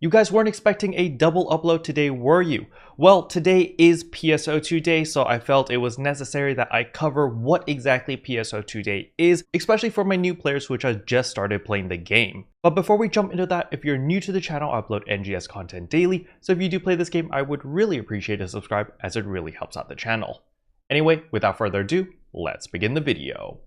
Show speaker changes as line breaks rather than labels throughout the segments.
You guys weren't expecting a double upload today, were you? Well, today is PSO2 day, so I felt it was necessary that I cover what exactly PSO2 day is, especially for my new players which have just started playing the game. But before we jump into that, if you're new to the channel, I upload NGS content daily, so if you do play this game, I would really appreciate a subscribe as it really helps out the channel. Anyway, without further ado, let's begin the video.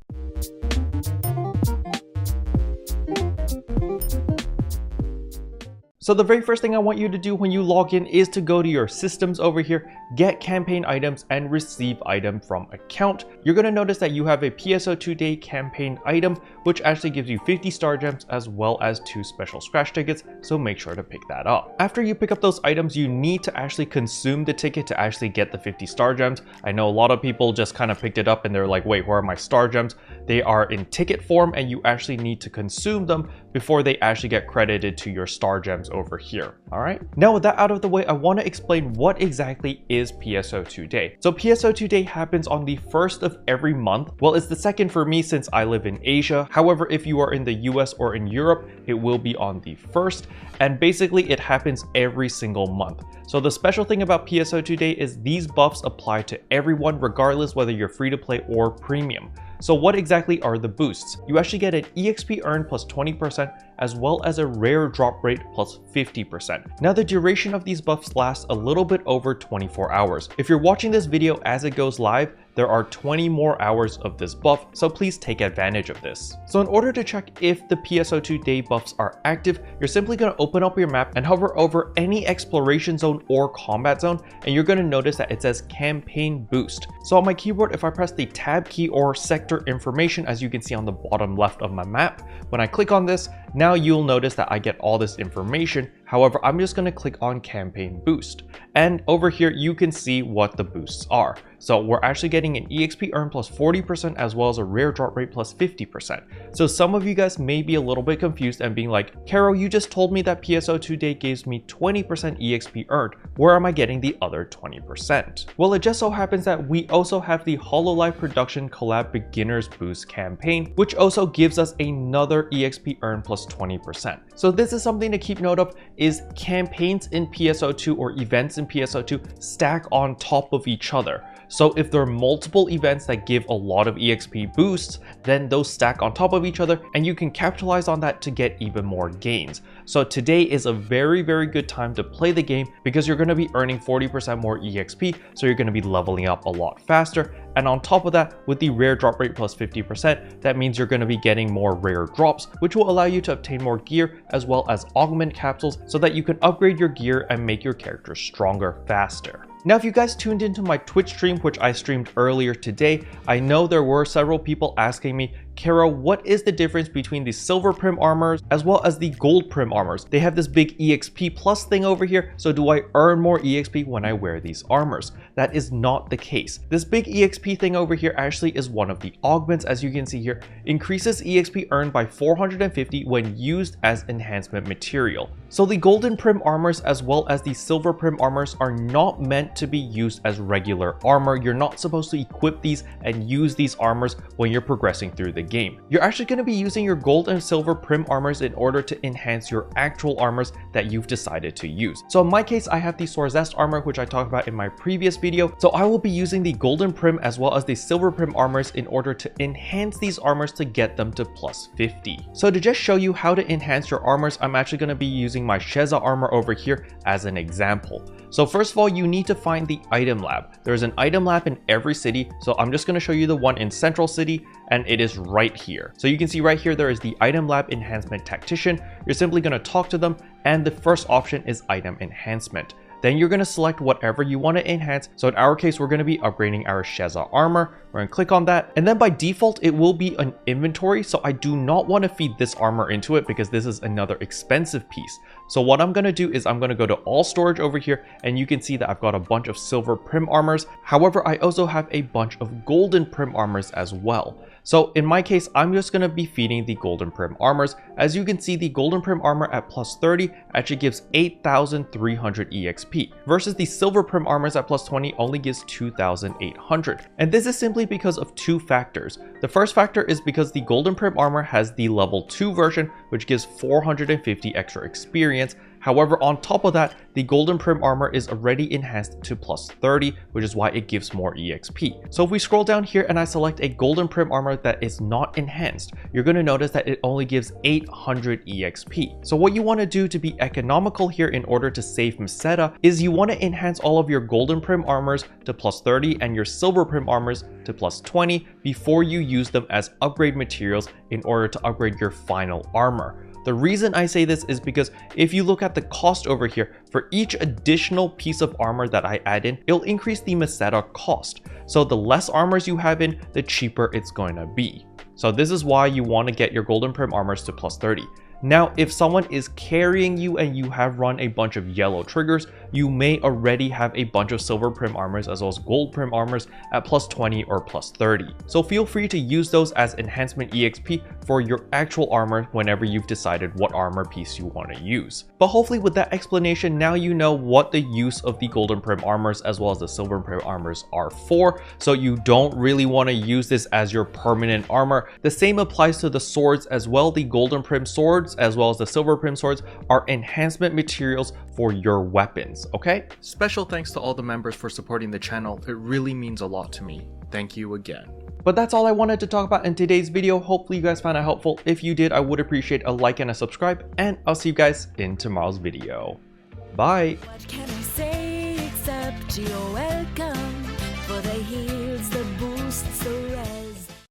So the very first thing I want you to do when you log in is to go to your systems over here, get campaign items and receive item from account. You're going to notice that you have a PSO2 day campaign item, which actually gives you 50 star gems as well as 2 special scratch tickets. So make sure to pick that up. After you pick up those items, you need to actually consume the ticket to actually get the 50 star gems. I know a lot of people just kind of picked it up and they're like, wait, where are my star gems? They are in ticket form and you actually need to consume them before they actually get credited to your star gems over here. All right, now with that out of the way, I want to explain what exactly is PSO2 day. So PSO2 day happens on the 1st of every month. Well, it's the 2nd for me since I live in Asia. However, if you are in the US or in Europe, it will be on the 1st. And basically it happens every single month. So the special thing about PSO2 day is these buffs apply to everyone regardless whether you're free to play or premium. So what exactly are the boosts? You actually get an EXP earn plus 20% as well as a rare drop rate plus 50%. Now the duration of these buffs lasts a little bit over 24 hours. If you're watching this video as it goes live, there are 20 more hours of this buff, so please take advantage of this. So in order to check if the PSO2 day buffs are active, you're simply going to open up your map and hover over any exploration zone or combat zone, and you're going to notice that it says campaign boost. So on my keyboard, if I press the tab key or sector information, as you can see on the bottom left of my map, when I click on this, now you'll notice that I get all this information. However, I'm just going to click on campaign boost, and over here you can see what the boosts are. So we're actually getting an EXP earn plus 40% as well as a rare drop rate plus 50%. So some of you guys may be a little bit confused and being like, Caro, you just told me that PSO2 day gives me 20% EXP earned. Where am I getting the other 20%? Well, it just so happens that we also have the Hololive production collab beginners boost campaign, which also gives us another EXP earn plus 20%. So this is something to keep note of, is campaigns in PSO2 or events in PSO2 stack on top of each other. So if there are multiple events that give a lot of EXP boosts, then those stack on top of each other and you can capitalize on that to get even more gains. So today is a very, very good time to play the game because you're going to be earning 40% more EXP, so you're going to be leveling up a lot faster. And on top of that, with the rare drop rate plus 50%, that means you're going to be getting more rare drops, which will allow you to obtain more gear as well as augment capsules so that you can upgrade your gear and make your character stronger faster. Now, if you guys tuned into my Twitch stream, which I streamed earlier today, I know there were several people asking me, Caro, what is the difference between the silver Primm armors as well as the gold Primm armors? They have this big EXP plus thing over here, so do I earn more EXP when I wear these armors? That is not the case. This big EXP thing over here actually is one of the augments, as you can see here, increases EXP earned by 450 when used as enhancement material. So the golden Primm armors as well as the silver Primm armors are not meant to be used as regular armor. You're not supposed to equip these and use these armors when you're progressing through the game. You're actually going to be using your gold and silver Primm armors in order to enhance your actual armors that you've decided to use. So in my case, I have the Sorzest armor, which I talked about in my previous video. So I will be using the golden Primm as well as the silver Primm armors in order to enhance these armors to get them to plus 50. So to just show you how to enhance your armors, I'm actually going to be using my Sheza armor over here as an example. So first of all, you need to find the item lab. There's an item lab in every city. So I'm just going to show you the one in Central City, and it is right here. So you can see right here, there is the item lab enhancement tactician. You're simply going to talk to them, and the first option is item enhancement. Then you're going to select whatever you want to enhance. So in our case, we're going to be upgrading our Sheza armor. We're going to click on that. And then by default, it will be an inventory. So I do not want to feed this armor into it because this is another expensive piece. So what I'm going to do is I'm going to go to all storage over here, and you can see that I've got a bunch of silver Primm armors. However, I also have a bunch of golden Primm armors as well. So in my case, I'm just going to be feeding the golden Primm armors. As you can see, the golden Primm armor at plus 30 actually gives 8,300 EXP versus the silver Primm armors at plus 20 only gives 2,800. And this is simply because of two factors. The first factor is because the golden Primm armor has the level 2 version, which gives 450 extra experience. However, on top of that, the golden Primm armor is already enhanced to plus 30, which is why it gives more EXP. So if we scroll down here and I select a golden Primm armor that is not enhanced, you're going to notice that it only gives 800 EXP. So what you want to do to be economical here in order to save meseta is you want to enhance all of your golden Primm armors to plus 30 and your silver Primm armors to plus 20 before you use them as upgrade materials in order to upgrade your final armor. The reason I say this is because if you look at the cost over here, for each additional piece of armor that I add in, it'll increase the meseta cost. So the less armors you have in, the cheaper it's going to be. So this is why you want to get your golden Primm armors to plus 30. Now, if someone is carrying you and you have run a bunch of yellow triggers, you may already have a bunch of silver Primm armors as well as gold Primm armors at plus 20 or plus 30. So feel free to use those as enhancement EXP for your actual armor whenever you've decided what armor piece you want to use. But hopefully with that explanation, now you know what the use of the golden Primm armors as well as the silver Primm armors are for. So you don't really want to use this as your permanent armor. The same applies to the swords as well. The golden Primm swords as well as the silver Primm swords are enhancement materials for your weapons, okay? Special thanks to all the members for supporting the channel. It really means a lot to me. Thank you again. But that's all I wanted to talk about in today's video. Hopefully you guys found it helpful. If you did, I would appreciate a like and a subscribe, and I'll see you guys in tomorrow's video. Bye.
What can I say except you're welcome for the